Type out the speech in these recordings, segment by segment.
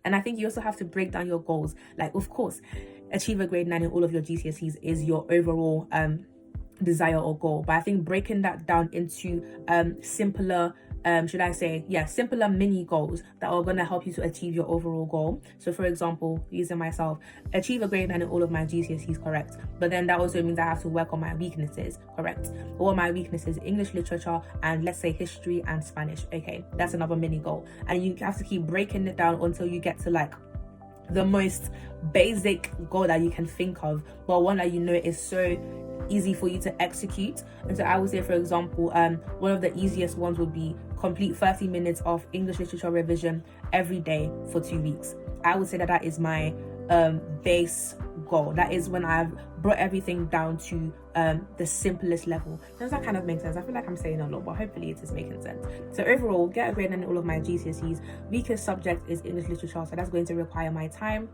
And I think you also have to break down your goals. Like, of course, achieve a grade 9 in all of your GCSEs is your overall desire or goal, but I think breaking that down into simpler simpler mini goals that are going to help you to achieve your overall goal. So for example, using myself, achieve a grade 9 in all of my GCSEs, correct, but then that also means I have to work on my weaknesses, correct. All my weaknesses: English literature and let's say history and Spanish. Okay, that's another mini goal, and you have to keep breaking it down until you get to like the most basic goal that you can think of, but one that you know is so easy for you to execute. And so I would say, for example, one of the easiest ones would be complete 30 minutes of English literature revision every day for 2 weeks. I would say that that is my base goal. That is when I've brought everything down to the simplest level. Does that kind of make sense? I feel like I'm saying a lot, but hopefully it is making sense. So overall, get a grade 9 in all of my GCSEs. Weakest subject is English literature, so that's going to require my time.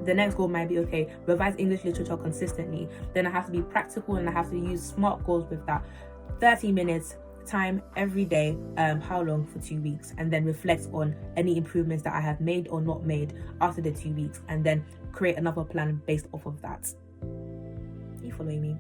The next goal might be, okay, revise English literature consistently. Then I have to be practical and I have to use SMART goals with that. 30 minutes time every day. How long? For 2 weeks. And then reflect on any improvements that I have made or not made after the 2 weeks, and then create another plan based off of that. You following me?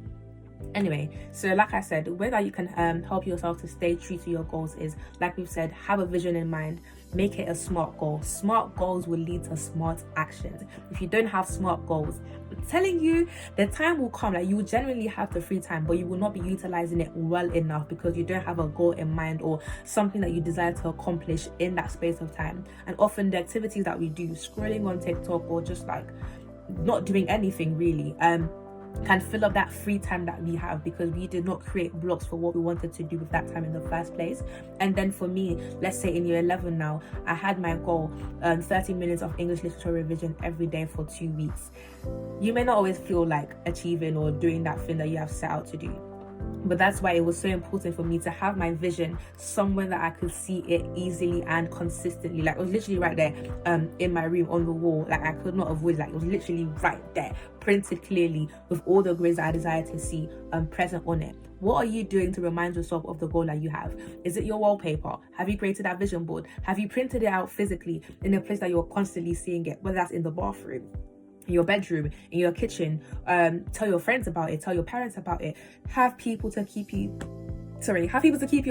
Anyway, so like I said, the way that you can help yourself to stay true to your goals is, like we've said, have a vision in mind. Make it a SMART goal. SMART goals will lead to SMART actions. If you don't have SMART goals, I'm telling you, the time will come, like you will generally have the free time, but you will not be utilizing it well enough because you don't have a goal in mind or something that you desire to accomplish in that space of time. And often the activities that we do, scrolling on TikTok or just like not doing anything really, can fill up that free time that we have because we did not create blocks for what we wanted to do with that time in the first place. And then for me, let's say in year 11 now, I had my goal, 30 minutes of English literature revision every day for 2 weeks. You may not always feel like achieving or doing that thing that you have set out to do, but that's why it was so important for me to have my vision somewhere that I could see it easily and consistently. Like it was literally right there in my room on the wall. Like I could not avoid, like it was literally right there, printed clearly with all the grades that I desired to see present on it. What are you doing to remind yourself of the goal that you have? Is it your wallpaper? Have you created that vision board? Have you printed it out physically in a place that you're constantly seeing it, whether that's in the bathroom, in your bedroom, in your kitchen? Tell your friends about it, tell your parents about it. Have people to keep you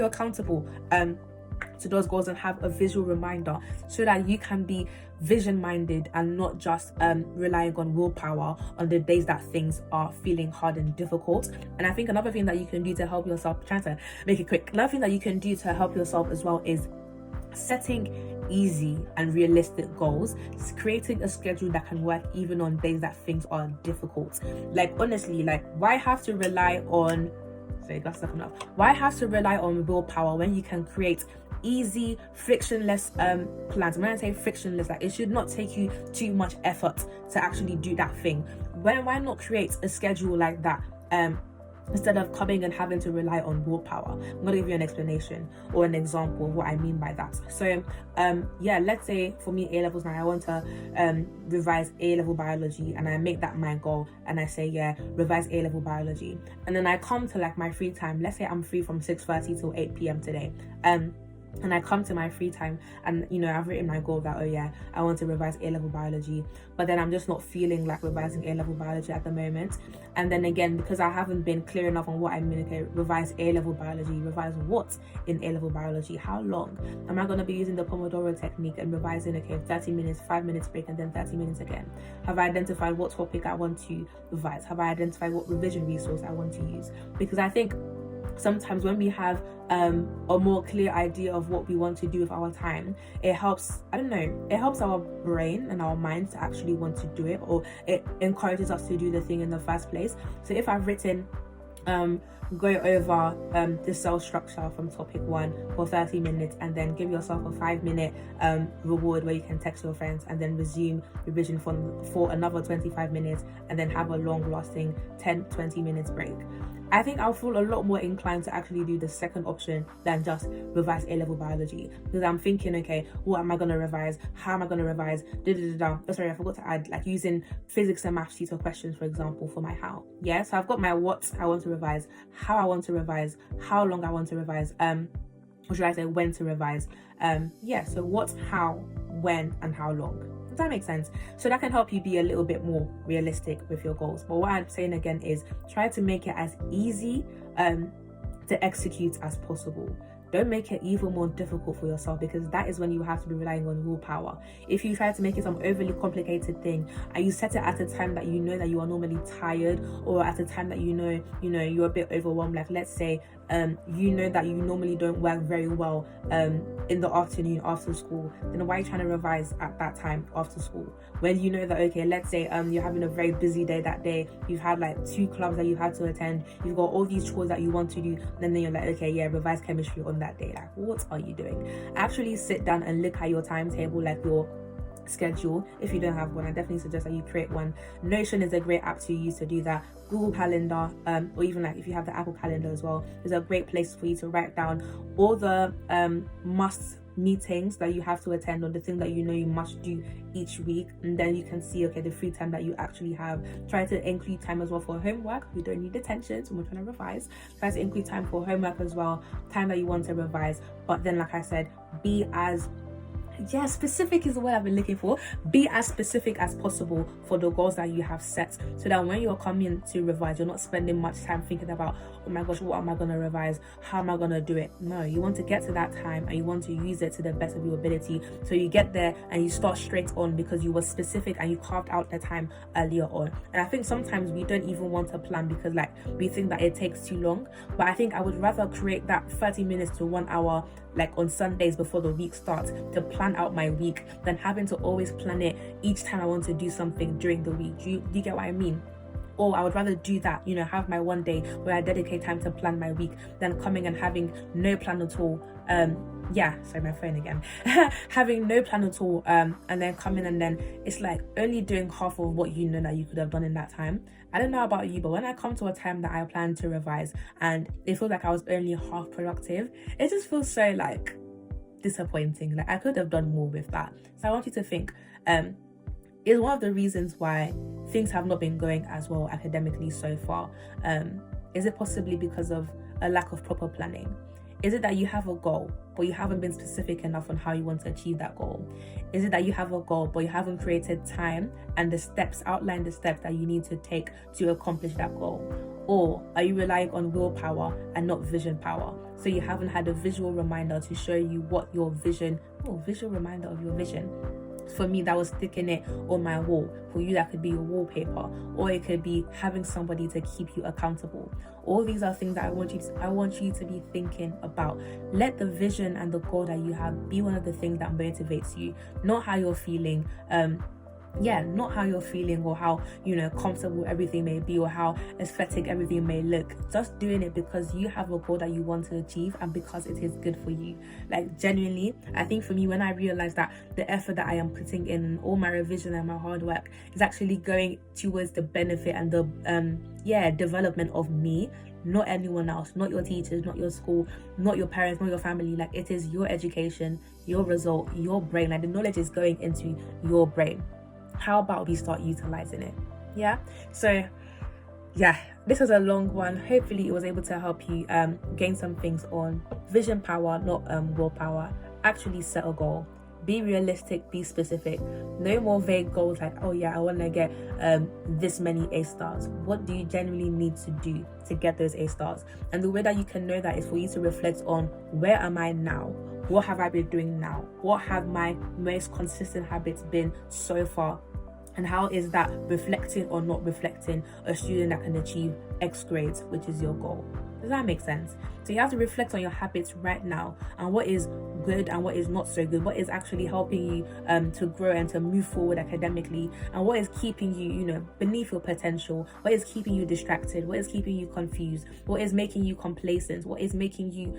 accountable to those goals, and have a visual reminder so that you can be vision minded and not just relying on willpower on the days that things are feeling hard and difficult. And I think another thing that you can do to help yourself, trying to make it quick, another thing that you can do to help yourself as well is setting easy and realistic goals. It's creating a schedule that can work even on days that things are difficult. Like honestly, like why have to rely on willpower when you can create easy, frictionless plans? When I say frictionless, like it should not take you too much effort to actually do that thing. Why not create a schedule like that instead of coming and having to rely on willpower? I'm going to give you an explanation or an example of what I mean by that. So let's say for me, A-levels now, I want to revise A-level biology, and I make that my goal, and I say revise A-level biology, and then I come to like my free time. Let's say I'm free from 6:30 till 8 p.m. today, and I come to my free time and, I've written my goal that, I want to revise A-level biology, but then I'm just not feeling like revising A-level biology at the moment. And then again, because I haven't been clear enough on what I mean, okay, revise A-level biology, revise what in A-level biology? How long? Am I going to be using the Pomodoro technique and revising, 30 minutes, 5 minutes break, and then 30 minutes again? Have I identified what topic I want to revise? Have I identified what revision resource I want to use? Because I think sometimes when we have a more clear idea of what we want to do with our time, it helps our brain and our mind to actually want to do it, or it encourages us to do the thing in the first place. So if I've written go over the cell structure from topic 1 for 30 minutes, and then give yourself a 5-minute reward where you can text your friends, and then resume revision for another 25 minutes, and then have a long lasting 10-20 minutes break, I think I'll feel a lot more inclined to actually do the second option than just revise A-level biology, because I'm thinking, okay, what am I going to revise? How am I going to revise? Sorry, I forgot to add, like using physics and maths tutor questions, for example, for my how. Yeah, so I've got my what I want to revise, how I want to revise, how long I want to revise, or should I say when to revise. So what, how, when, and how long. Does that make sense? So that can help you be a little bit more realistic with your goals. But what I'm saying again is try to make it as easy to execute as possible. Don't make it even more difficult for yourself, because that is when you have to be relying on willpower. If you try to make it some overly complicated thing and you set it at a time that you know that you are normally tired, or at a time that you know you're a bit overwhelmed, like let's say you know that you normally don't work very well in the afternoon after school, then why are you trying to revise at that time after school? When you know that, okay, let's say you're having a very busy day that day, you've had like 2 clubs that you've had to attend, you've got all these chores that you want to do, and then you're like, okay, yeah, revise chemistry on that day. Like, what are you doing? Actually sit down and look at your timetable, like your schedule. If you don't have one, I definitely suggest that you create one. Notion is a great app to use to do that. Google Calendar, or even like if you have the Apple Calendar as well, is a great place for you to write down all the must meetings that you have to attend, or the thing that you know you must do each week, and then you can see, okay, the free time that you actually have. Try to include time as well for homework. We don't need attention, so we're trying to revise. Try to include time for homework as well, time that you want to revise. But then, like I said, be as specific is the word I've been looking for. Be as specific as possible for the goals that you have set, so that when you're coming to revise, you're not spending much time thinking about, oh my gosh, what am I going to revise? How am I going to do it? No, you want to get to that time and you want to use it to the best of your ability. So you get there and you start straight on, because you were specific and you carved out the time earlier on. And I think sometimes we don't even want to plan because like we think that it takes too long. But I think I would rather create that 30 minutes to 1 hour like on Sundays before the week starts to plan out my week, than having to always plan it each time I want to do something during the week. Do you get what I mean? Or I would rather do that, have my one day where I dedicate time to plan my week, than coming and having no plan at all. Sorry, my phone again. Having no plan at all, and then coming and then it's like only doing half of what you know that you could have done in that time. I don't know about you, but when I come to a time that I plan to revise and it feels like I was only half productive, it just feels so like disappointing. Like I could have done more with that. So I want you to think, is one of the reasons why things have not been going as well academically so far, is it possibly because of a lack of proper planning? Is it that you have a goal but you haven't been specific enough on how you want to achieve that goal? Is it that you have a goal but you haven't created time and outlined the steps that you need to take to accomplish that goal? Or are you relying on willpower and not vision power? So you haven't had a visual reminder to show you what your visual reminder of your vision. For me, that was sticking it on my wall. For you, that could be your wallpaper, or it could be having somebody to keep you accountable. All these are things that I want you to be thinking about. Let the vision and the goal that you have be one of the things that motivates you, not how you're feeling. Not how you're feeling or how comfortable everything may be or how aesthetic everything may look. Just doing it because you have a goal that you want to achieve and because it is good for you. Like genuinely, I think for me, when I realized that the effort that I am putting in, all my revision and my hard work is actually going towards the benefit and the development of me, not anyone else, not your teachers, not your school, not your parents, not your family. Like it is your education, your result, your brain. Like the knowledge is going into your brain. How about we start utilizing it? This was a long one. Hopefully it was able to help you gain some things on vision power, not willpower. Actually set a goal. Be realistic, be specific. No more vague goals like, I want to get this many A stars. What do you genuinely need to do to get those A stars? And the way that you can know that is for you to reflect on, where am I now? What have I been doing now? What have my most consistent habits been so far? And how is that reflecting or not reflecting a student that can achieve X grades, which is your goal? Does that make sense? So you have to reflect on your habits right now and what is good and what is not so good, what is actually helping you to grow and to move forward academically, and what is keeping you, beneath your potential, what is keeping you distracted, what is keeping you confused, what is making you complacent, what is making you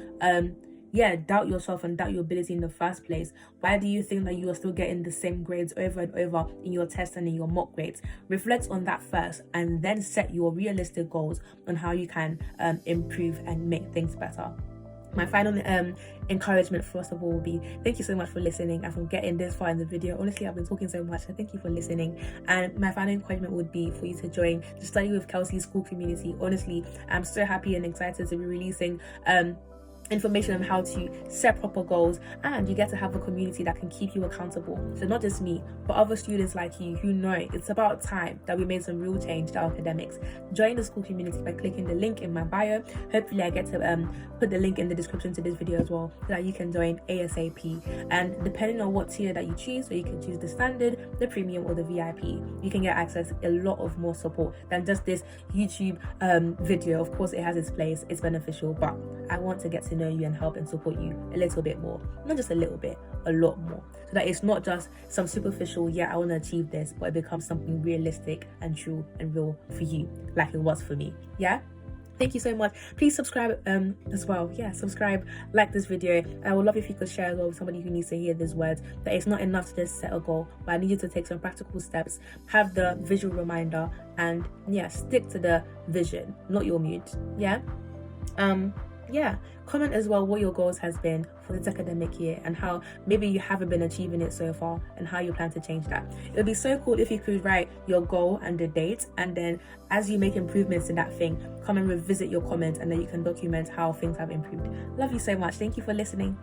doubt yourself and doubt your ability in the first place. Why do you think that you are still getting the same grades over and over in your tests and in your mock grades? Reflect on that first and then set your realistic goals on how you can improve and make things better. My final encouragement, first of all, will be thank you so much for listening and for getting this far in the video. Honestly, I've been talking so much, so thank you for listening. And my final encouragement would be for you to join the Study with Kelsey Skool community. Honestly, I'm so happy and excited to be releasing information on how to set proper goals, and you get to have a community that can keep you accountable. So not just me, but other students like you who know it's about time that we made some real change to our academics. Join the Skool community by clicking the link in my bio. Hopefully I get to put the link in the description to this video as well, so that you can join ASAP. And depending on what tier that you choose, so you can choose the standard, the premium, or the VIP, you can get access to a lot of more support than just this YouTube video. Of course it has its place, it's beneficial, but I want to get to know you and help and support you a little bit more. Not just a little bit, a lot more. So that it's not just some superficial, yeah, I want to achieve this, but it becomes something realistic and true and real for you, like it was for me. Yeah? Thank you so much. Please subscribe as well. Yeah, subscribe, like this video. And I would love if you could share as well with somebody who needs to hear these words, that it's not enough to just set a goal, but I need you to take some practical steps, have the visual reminder, and yeah, stick to the vision, not your mood. Yeah. Yeah, comment as well what your goals has been for this academic year, and how maybe you haven't been achieving it so far, and how you plan to change that. It would be so cool if you could write your goal and the date, and then as you make improvements in that thing, come and revisit your comments, and then you can document how things have improved. Love you so much. Thank you for listening.